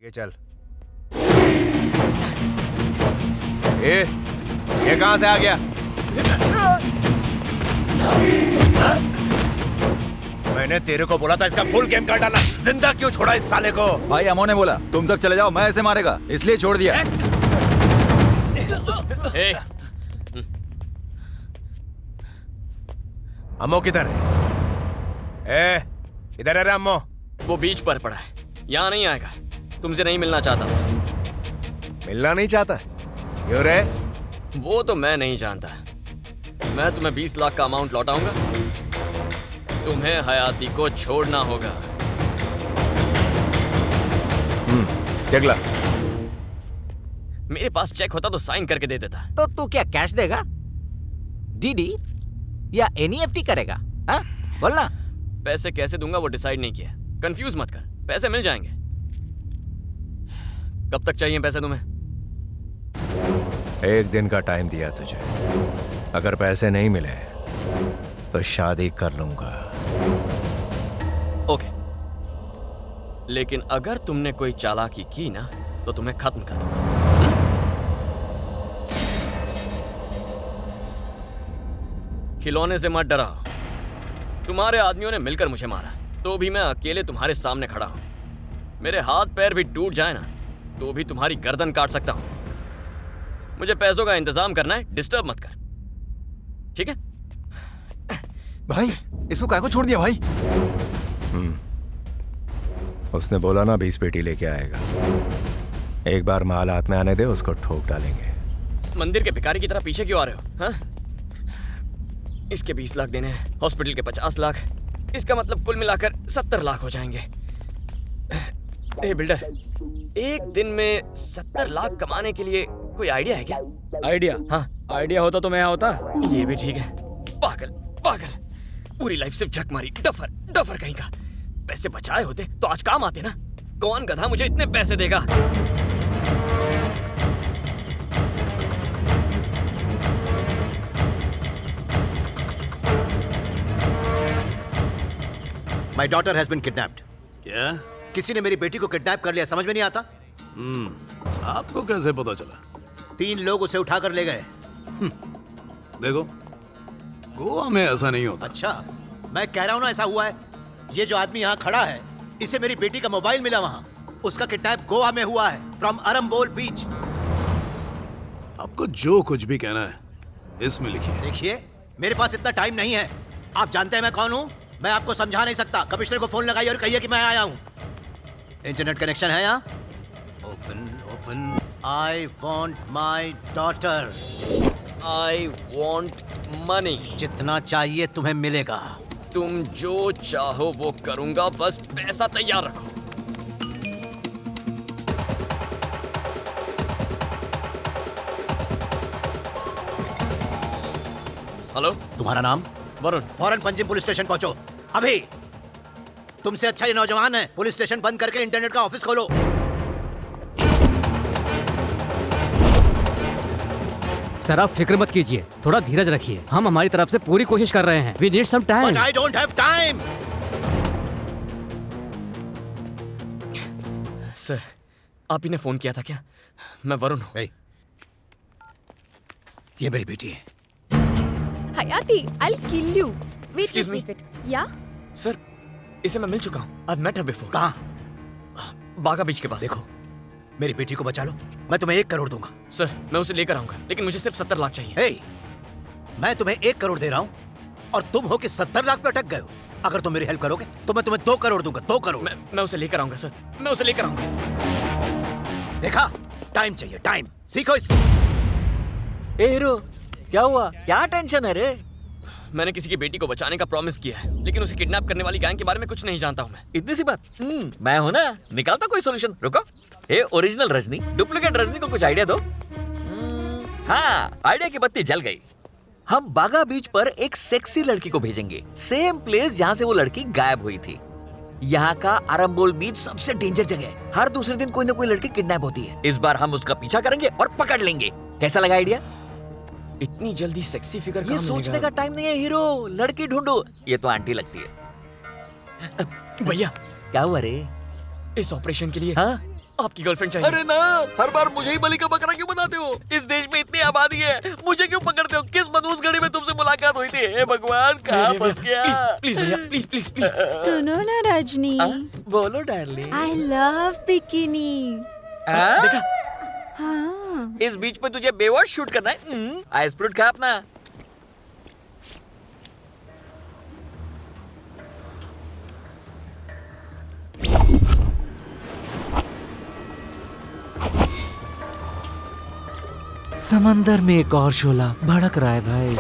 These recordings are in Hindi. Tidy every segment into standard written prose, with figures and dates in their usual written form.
ये चल। ये कहां से आ गया? मैंने तेरे को बोला था इसका फुल गेम कर डालना। जिंदा क्यों छोड़ा इस साले को? भाई अमो ने बोला तुम सब चले जाओ, मैं ऐसे मारेगा इसलिए छोड़ दिया। अम्मो किधर है? इधर है रे अम्मो। वो बीच पर पड़ा है, यहाँ नहीं आएगा। तुमसे नहीं मिलना चाहता था। मिलना नहीं चाहता? क्यों रे? वो तो मैं नहीं जानता। मैं तुम्हें 20 लाख का अमाउंट लौटाऊंगा। तुम्हें हयाती को छोड़ना होगा। चेक ला। मेरे पास चेक होता तो साइन करके दे देता। तो तू क्या कैश देगा, डीडी या एनईएफटी करेगा? हाँ बोलना। पैसे कैसे दूंगा वो डिसाइड नहीं किया। कंफ्यूज मत कर, पैसे मिल जाएंगे। कब तक चाहिए पैसे तुम्हें? 1 दिन का टाइम दिया तुझे। अगर पैसे नहीं मिले तो शादी कर लूंगा। ओके, लेकिन अगर तुमने कोई चालाकी की ना तो तुम्हें खत्म कर दूंगा। खिलौने से मत डराओ। तुम्हारे आदमियों ने मिलकर मुझे मारा, तो भी मैं अकेले तुम्हारे सामने खड़ा हूं। मेरे हाथ पैर भी टूट जाए ना तो भी तुम्हारी गर्दन काट सकता हूं। मुझे पैसों का इंतजाम करना है, डिस्टर्ब मत कर, ठीक है? भाई इसको काय को छोड़ दिया भाई? उसने बोला ना 20 पेटी लेके आएगा। एक बार माल हाथ में आने दे, उसको ठोक डालेंगे। मंदिर के भिखारी की तरह पीछे क्यों आ रहे हो? हाँ? इसके 20 लाख देने हैं, हॉस्पिटल के 50 लाख। इसका मतलब कुल मिलाकर 70 लाख हो जाएंगे। ए बिल्डर, एक दिन में 70 लाख कमाने के लिए कोई आइडिया है क्या? आइडिया? हाँ, आइडिया होता तो मैं यहाँ होता। ये भी ठीक है। पागल पागल, पूरी लाइफ सिर्फ झक मारी। डफर डफर कहीं का। पैसे बचाए होते तो आज काम आते ना। कौन गधा मुझे इतने पैसे देगा? My daughter has been kidnapped. क्या? किसी ने मेरी बेटी को किडनैप कर लिया, समझ में नहीं आता। आपको कैसे पता चला? 3 लोग उसे उठाकर ले गए। देखो, गोवा में ऐसा नहीं होता। अच्छा, मैं कह रहा हूँ ना ऐसा हुआ है। ये जो आदमी यहाँ खड़ा है, इसे मेरी बेटी का मोबाइल मिला वहाँ। उसका किडनैप गोवा में हुआ है, फ्रॉम अरम्बोल बीच। आपको जो कुछ भी कहना है इसमें लिखिए। देखिए, मेरे पास इतना टाइम नहीं है। आप जानते हैं मैं कौन हूँ। मैं आपको समझा नहीं सकता। कमिश्नर को फोन लगाइए और कहिए कि मैं आया हूँ। इंटरनेट कनेक्शन है यहाँ? Open open. I want my daughter. I want money. जितना चाहिए तुम्हें मिलेगा। तुम जो चाहो वो करूंगा, बस पैसा तैयार रखो। हेलो, तुम्हारा नाम? वरुण। फौरन पंजिम पुलिस स्टेशन पहुंचो अभी। तुमसे अच्छा ये नौजवान है। पुलिस स्टेशन बंद करके इंटरनेट का ऑफिस खोलो। सर आप फिक्र मत कीजिए, थोड़ा धीरज रखिए। हम हमारी तरफ से पूरी कोशिश कर रहे हैं। We need some time. But I don't have time. Sir, आप ही ने फोन किया था क्या? मैं वरुण हूँ। Hey, ये मेरी बेटी है। Hayati, I'll kill you. Wait, Excuse me? wait. Yeah? Sir, इसे मैं मिल चुका हूँ। I've met her before. कहाँ? बागा बीच के पास। देखो, मेरी बेटी को बचा लो, मैं तुम्हें 1 करोड़ दूंगा। सर, मैं उसे लेकर आऊंगा, लेकिन मुझे सिर्फ 70 लाख चाहिए। Hey, मैं तुम्हें 1 करोड़ दे रहा हूँ और तुम हो कि 70 लाख पे अटक गए हो। अगर तुम मेरी हेल्प करोगे तो मैं तुम्हें 2 करोड़ दूंगा। 2 करोड़। मैं उसे लेकर आऊंगा सर, मैं उसे लेकर आऊंगा। देखा, टाइम चाहिए, टाइम। सीखो इस। ए हीरो, क्या हुआ? क्या टेंशन है रे? मैंने किसी की बेटी को बचाने का प्रॉमिस किया है, लेकिन उसे किडनैप करने वाली गैंग के बारे में कुछ नहीं जानता हूँ मैं। इतनी सी बात? मैं हूं ना, निकालता कोई सॉल्यूशन। रुको, ए ओरिजिनल रजनी, डुप्लीकेट रजनी को कुछ आइडिया दो। हाँ, आइडिया की बत्ती जल गई। हम बागा बीच पर एक सेक्सी लड़की को भेजेंगे, सेम प्लेस जहाँ से वो लड़की गायब हुई थी। यहाँ का अरम्बोल बीच सबसे डेंजर जगह है। हर दूसरे दिन कोई ना कोई लड़की किडनैप होती है। इस बार हम उसका पीछा करेंगे और पकड़ लेंगे। कैसा लगा आइडिया? इतनी जल्दी सेक्सी फिगर ये सोचने का टाइम नहीं है हीरो, लड़की ढूंढो। ये तो आंटी लगती है। भैया, क्या हुआ रे? इस ऑपरेशन के लिए हाँ? आपकी गर्लफ्रेंड चाहिए। अरे ना, हर बार मुझे ही बलि का बकरा क्यों बनाते हो? इस देश में इतनी आबादी है, मुझे क्यों पकड़ते हो? किस मनहूस घड़ी में तुमसे मुलाकात हुई थी? हे भगवान, कहाँ फंस गया? प्लीज भैया, प्लीज प्लीज प्लीज। सुनो ना रजनी, बोलो डार्लिंग। I love bikini. देखा? हाँ, इस बीच पे तुझे बेवॉश शूट करना है? आइस फ्रूट खा अपना। समंदर में एक और शोला भड़क रहा है भाई।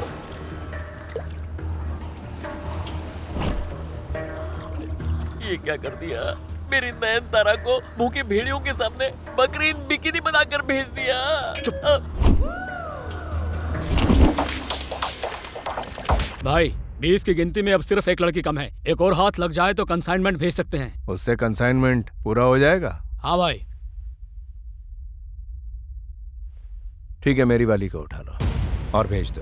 ये क्या कर दिया? मेरी नयन तारा को भूखे भेड़ियों के सामने बकरीद बिकिनी बनाकर भेज दिया। भाई 20 की गिनती में अब सिर्फ एक लड़की कम है। एक और हाथ लग जाए तो कंसाइनमेंट भेज सकते हैं। उससे कंसाइनमेंट पूरा हो जाएगा? हाँ भाई। ठीक है, मेरी वाली को उठा लो और भेज दो।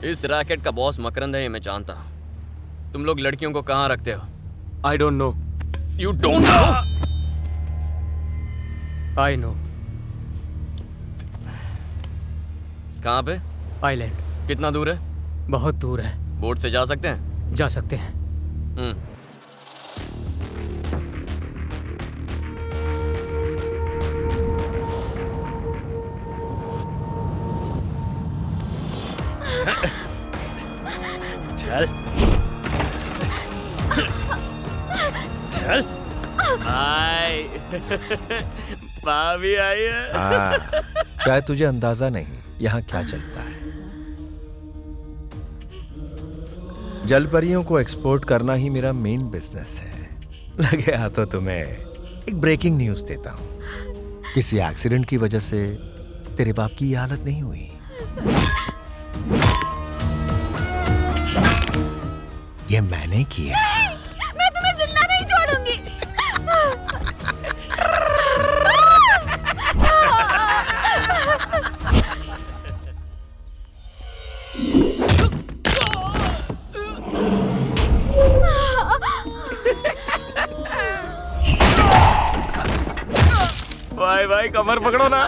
इस रैकेट का बॉस मकरंद है, ये मैं जानता हूँ। तुम लोग लड़कियों को कहाँ रखते हो? I don't know. You don't know? I know. कहाँ पे? आइलैंड। कितना दूर है? बहुत दूर है। बोट से जा सकते हैं? जा सकते हैं। चल चल भाई। भाभी आई है। हाँ, शायद तुझे अंदाजा नहीं यहाँ क्या चलता है। जलपरियों को एक्सपोर्ट करना ही मेरा मेन बिजनेस है। लगे हाथों तुम्हें एक ब्रेकिंग न्यूज देता हूँ। किसी एक्सीडेंट की वजह से तेरे बाप की ये हालत नहीं हुई। ये मैंने किया। मैं तुम्हें जिंदा नहीं छोड़ूंगी। भाई भाई कमर पकड़ो ना।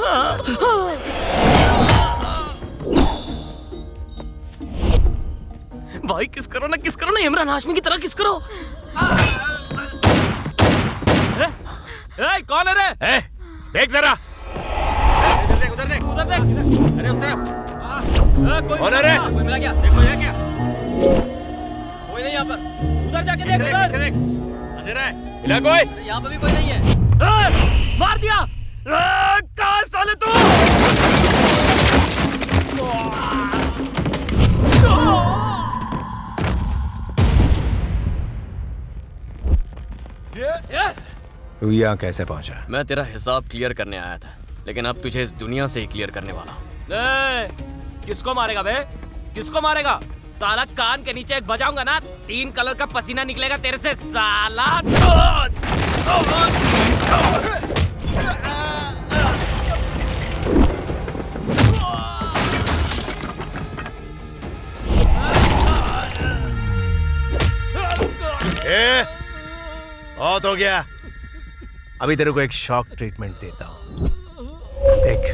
भाई किस करो ना इमरान हाशमी की तरह किस करो। ए, कौन है रे? देख जरा। उधर देख। अरे उस तरफ। कौन है रे? कोई मिला क्या? देखो ये क्या? कोई नहीं यहाँ पर। उधर जाके देख उधर। अंधेरा है। मिला कोई? यहाँ पर भी कोई नहीं है। मार दिया। कहाँ साले तू? तू यहाँ कैसे पहुंचा? मैं तेरा हिसाब क्लियर करने आया था, लेकिन अब तुझे इस दुनिया से ही क्लियर करने वाला हूँ। किसको मारेगा बे? किसको मारेगा? साला कान के नीचे एक बजाऊंगा ना, 3 कलर का पसीना निकलेगा तेरे से साला। बहुत हो गया। अभी तेरे को एक शॉक ट्रीटमेंट देता हूं। देख,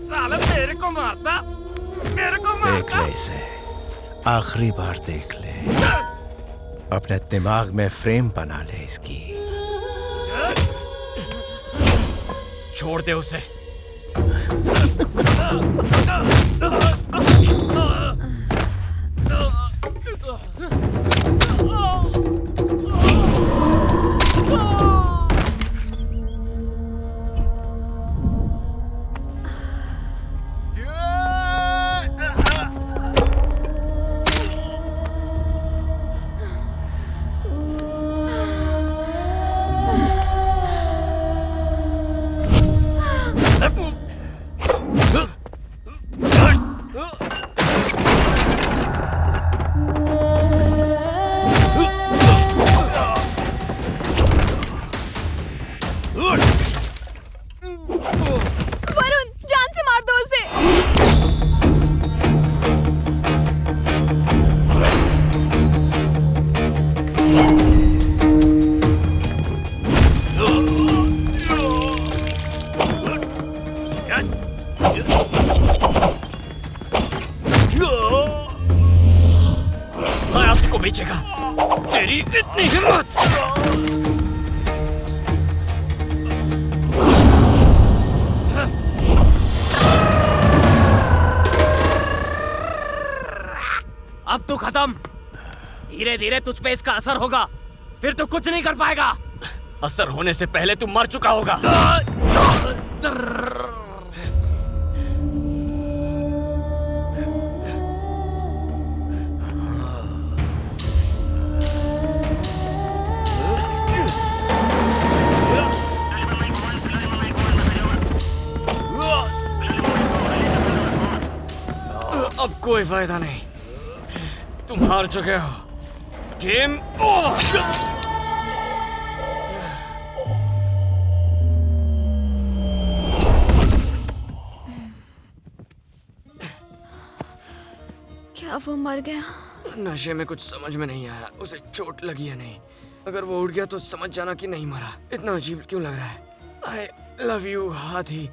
साला मेरे को मारता। देख ले इसे, आखिरी बार देख ले। अपने दिमाग में फ्रेम बना ले इसकी। छोड़ दे उसे। मायावती को बेचेगा? तेरी इतनी हिम्मत? अब तू खत्म। धीरे धीरे तुझ पे इसका असर होगा, फिर तू कुछ नहीं कर पाएगा। असर होने से पहले तू मर चुका होगा। अब कोई फायदा नहीं, तुम हार चुके हो। Game over. क्या वो मर गया? नशे में कुछ समझ में नहीं आया, उसे चोट लगी है नहीं। अगर वो उठ गया तो समझ जाना कि नहीं मरा। इतना अजीब क्यों लग रहा है? आई लव यू हाथी।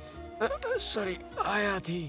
सॉरी आया थी।